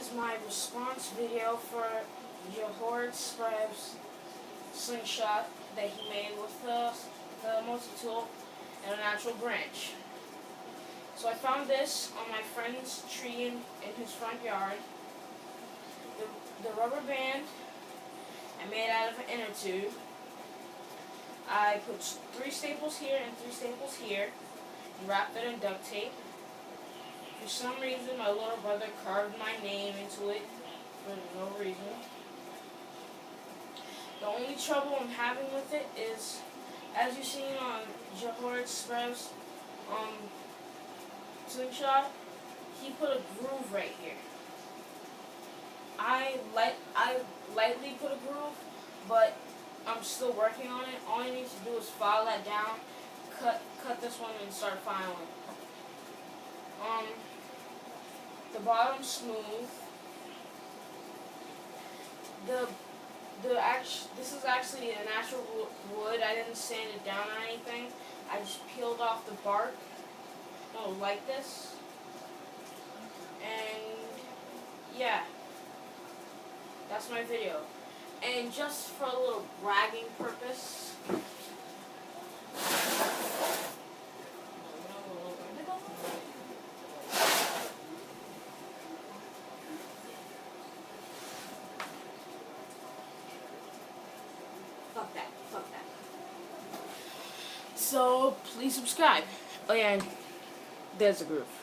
is my response video for jörg's sprave's slingshot that he made with the multi-tool and a natural branch. So I found this on my friend's tree in his front yard. The rubber band I made out of an inner tube. I put 3 staples here and 3 staples here and wrapped it in duct tape. For some reason, my little brother carved my name into it for no reason. The only trouble I'm having with it is, as you've seen on jörg's sprave's slingshot, he put a groove right here. I lightly put a groove, but I'm still working on it. All I need to do is file that down, cut this one, and start filing. The bottom's smooth. This is actually a natural wood. I didn't sand it down or anything. I just peeled off the bark. No, like this. And yeah, that's my video. And just for a little bragging purpose, fuck that. So please subscribe. Oh yeah, and there's a groove.